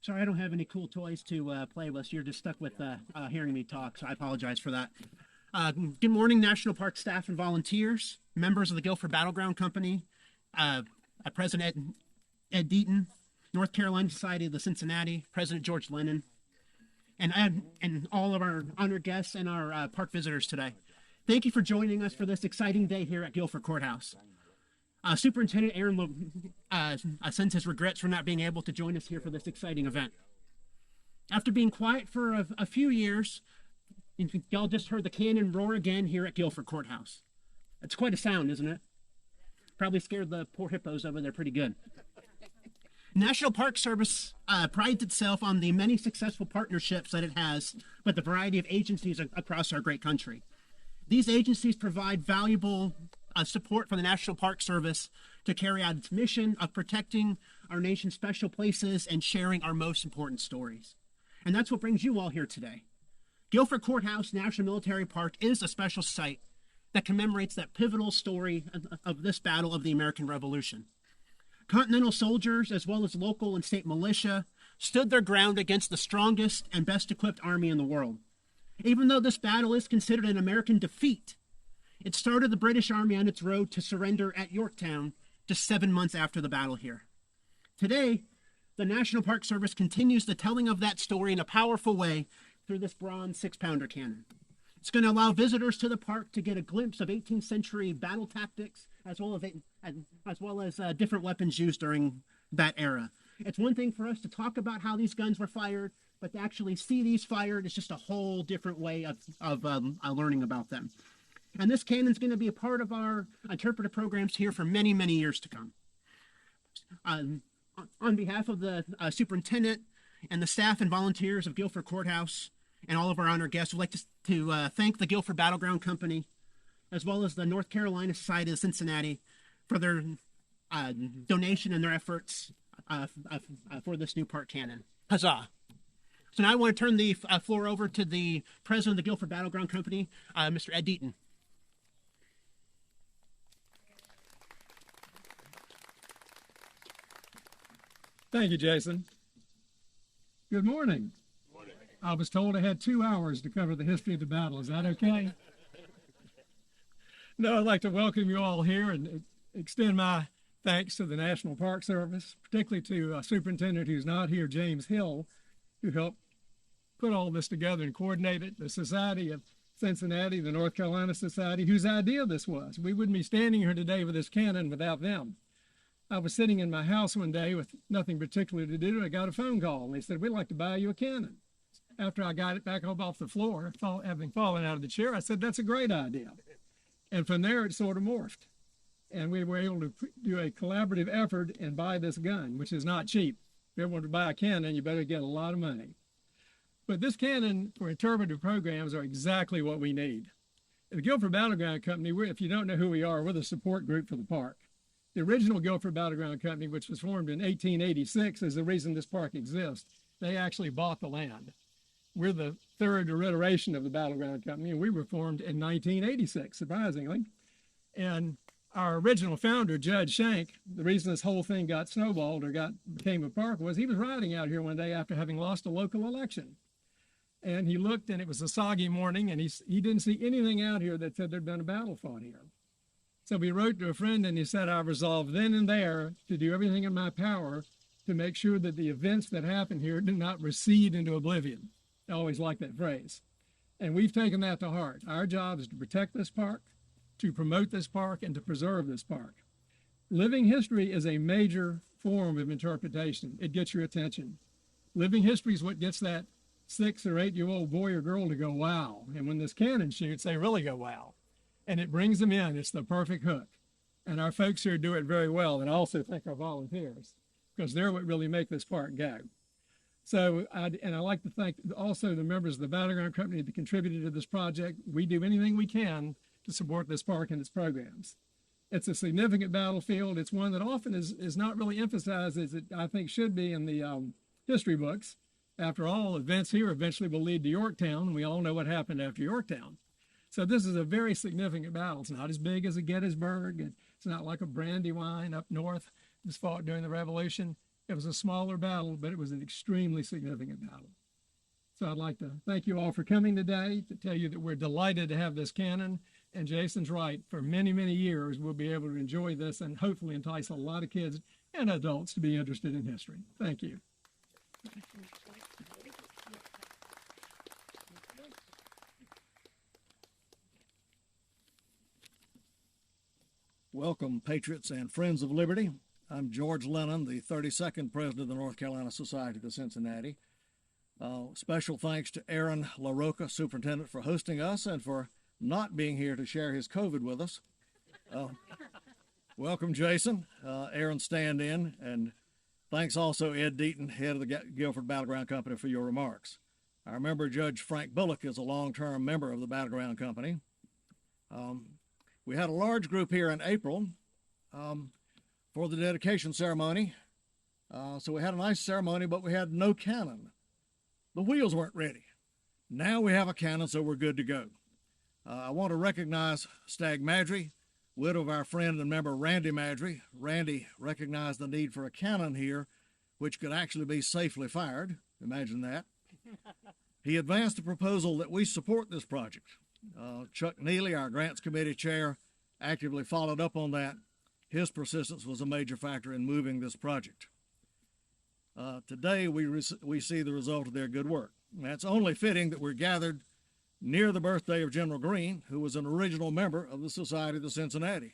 Sorry, I don't have any cool toys to play with. So you're just stuck with hearing me talk, so I apologize for that. Good morning, National Park staff and volunteers, members of the Guilford Battleground Company, President Ed Deaton, North Carolina Society of the Cincinnati, President George Lennon, and all of our honored guests and our park visitors today. Thank you for joining us for this exciting day here at Guilford Courthouse. Superintendent Aaron sends his regrets for not being able to join us here for this exciting event. After being quiet for a few years, y'all just heard the cannon roar again here at Guilford Courthouse. It's quite a sound, isn't it? Probably scared the poor hippos over there pretty good. National Park Service prides itself on the many successful partnerships that it has with a variety of agencies across our great country. These agencies provide valuable support for the National Park Service to carry out its mission of protecting our nation's special places and sharing our most important stories. And that's what brings you all here today. Guilford Courthouse National Military Park is a special site that commemorates that pivotal story of this battle of the American Revolution. Continental soldiers, as well as local and state militia, stood their ground against the strongest and best equipped army in the world. Even though this battle is considered an American defeat, it started the British Army on its road to surrender at Yorktown just 7 months after the battle here. Today, the National Park Service continues the telling of that story in a powerful way through this bronze 6-pounder cannon. It's going to allow visitors to the park to get a glimpse of 18th century battle tactics as well as different weapons used during that era. It's one thing for us to talk about how these guns were fired, but to actually see these fired is just a whole different way of learning about them. And this cannon's going to be a part of our interpretive programs here for many, many years to come. On behalf of the superintendent and the staff and volunteers of Guilford Courthouse and all of our honored guests, we'd like to thank the Guilford Battleground Company, as well as the North Carolina Society of Cincinnati, for their donation and their efforts for this new park cannon. Huzzah! So now I want to turn the floor over to the president of the Guilford Battleground Company, Mr. Ed Deaton. Thank you, Jason. Good morning. Good morning. I was told I had 2 hours to cover the history of the battle. Is that okay? No, I'd like to welcome you all here and extend my thanks to the National Park Service, particularly to a superintendent who's not here, James Hill, who helped put all this together and coordinate it, the Society of Cincinnati, the North Carolina Society, whose idea this was. We wouldn't be standing here today with this cannon without them. I was sitting in my house one day with nothing particular to do. I got a phone call, and they said, "We'd like to buy you a cannon." After I got it back up off the floor, having fallen out of the chair, I said, "That's a great idea." And from there, it sort of morphed. And we were able to do a collaborative effort and buy this gun, which is not cheap. If you ever want to buy a cannon, you better get a lot of money. But this cannon for interpretive programs are exactly what we need. The Guilford Battleground Company, if you don't know who we are, we're the support group for the park. The original Guilford Battleground Company, which was formed in 1886, is the reason this park exists. They actually bought the land. We're the third iteration of the Battleground Company, and we were formed in 1986, surprisingly. And our original founder, Judge Shank, the reason this whole thing got snowballed or became a park was he was riding out here one day after having lost a local election. And he looked, and it was a soggy morning, and he didn't see anything out here that said there'd been a battle fought here. So he wrote to a friend, and he said, "I resolved then and there to do everything in my power to make sure that the events that happened here did not recede into oblivion." I always like that phrase. And we've taken that to heart. Our job is to protect this park, to promote this park, and to preserve this park. Living history is a major form of interpretation. It gets your attention. Living history is what gets that 6 or 8-year-old boy or girl to go, "Wow." And when this cannon shoots, they really go, "Wow." And it brings them in. It's the perfect hook. And our folks here do it very well. And I also thank our volunteers, because they're what really make this park go. So, I'd like to thank also the members of the Battleground Company that contributed to this project. We do anything we can to support this park and its programs. It's a significant battlefield. It's one that often is not really emphasized as it, I think, should be in the history books. After all, events here eventually will lead to Yorktown, and we all know what happened after Yorktown. So this is a very significant battle. It's not as big as a Gettysburg. It's not like a Brandywine up north that was fought during the Revolution. It was a smaller battle, but it was an extremely significant battle. So I'd like to thank you all for coming today, to tell you that we're delighted to have this cannon. And Jason's right, for many, many years, we'll be able to enjoy this and hopefully entice a lot of kids and adults to be interested in history. Thank you. Welcome, patriots and friends of liberty. I'm George Lennon, the 32nd president of the North Carolina Society of Cincinnati. Special thanks to Aaron LaRocca, superintendent, for hosting us and for not being here to share his COVID with us. Welcome, Jason. Aaron, stand in. And thanks also, Ed Deaton, head of the Guilford Battleground Company, for your remarks. Our member, Judge Frank Bullock, is a long-term member of the Battleground Company. We had a large group here in April for the dedication ceremony. So we had a nice ceremony, but we had no cannon. The wheels weren't ready. Now we have a cannon, so we're good to go. I want to recognize Stagg Madry, widow of our friend and member Randy Madry. Randy recognized the need for a cannon here, which could actually be safely fired. Imagine that. He advanced a proposal that we support this project. Chuck Neely, our Grants Committee chair, actively followed up on that. His persistence was a major factor in moving this project. Today, we see the result of their good work. And it's only fitting that we're gathered near the birthday of General Greene, who was an original member of the Society of Cincinnati.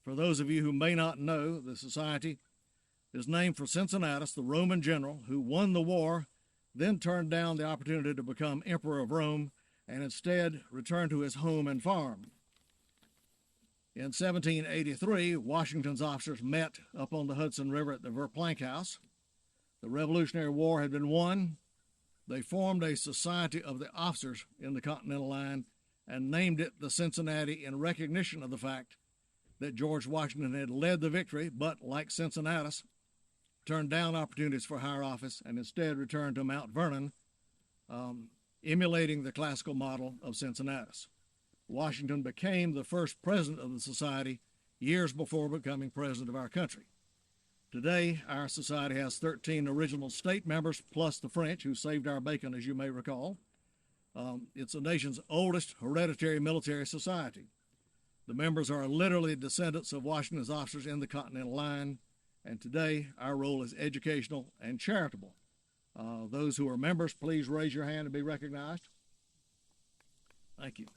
For those of you who may not know, the Society is named for Cincinnatus, the Roman general who won the war, then turned down the opportunity to become Emperor of Rome, and instead returned to his home and farm. In 1783, Washington's officers met up on the Hudson River at the Verplanck House. The Revolutionary War had been won. They formed a society of the officers in the Continental Line and named it the Cincinnati in recognition of the fact that George Washington had led the victory, but like Cincinnatus, turned down opportunities for higher office and instead returned to Mount Vernon, emulating the classical model of Cincinnatus. Washington became the first president of the society years before becoming president of our country. Today, our society has 13 original state members, plus the French, who saved our bacon, as you may recall. It's the nation's oldest hereditary military society. The members are literally descendants of Washington's officers in the Continental Line, and today our role is educational and charitable. Those who are members, please raise your hand and be recognized. Thank you.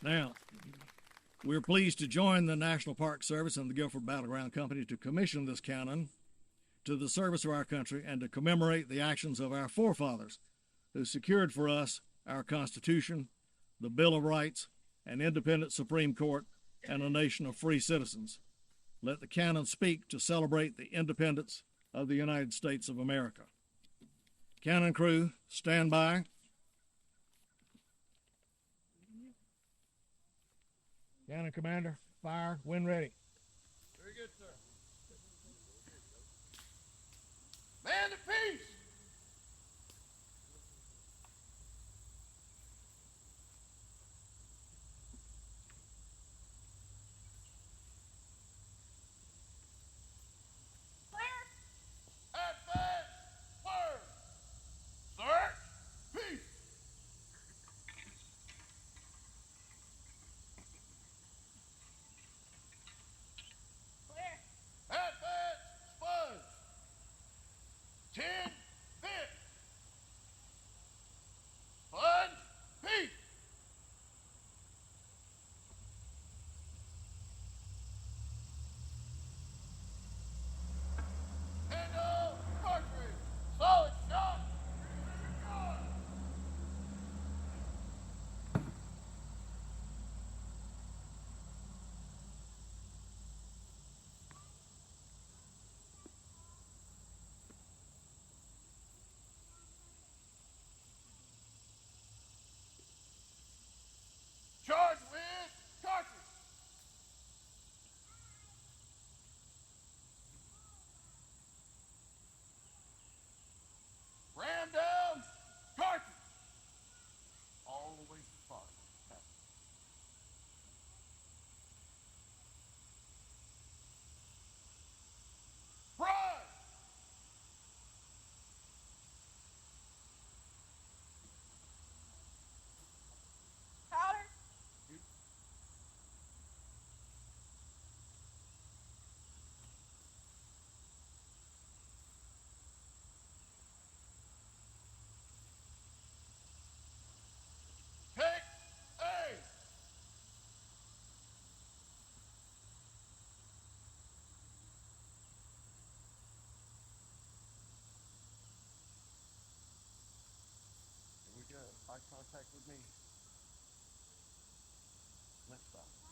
Now, we're pleased to join the National Park Service and the Guilford Battleground Company to commission this cannon to the service of our country and to commemorate the actions of our forefathers who secured for us our Constitution, the Bill of Rights, an independent Supreme Court, and a nation of free citizens. Let the cannon speak to celebrate the independence of the United States of America. Cannon crew, stand by. Cannon commander, fire, when ready. Very good, sir. Man to peace! with me. Lift up.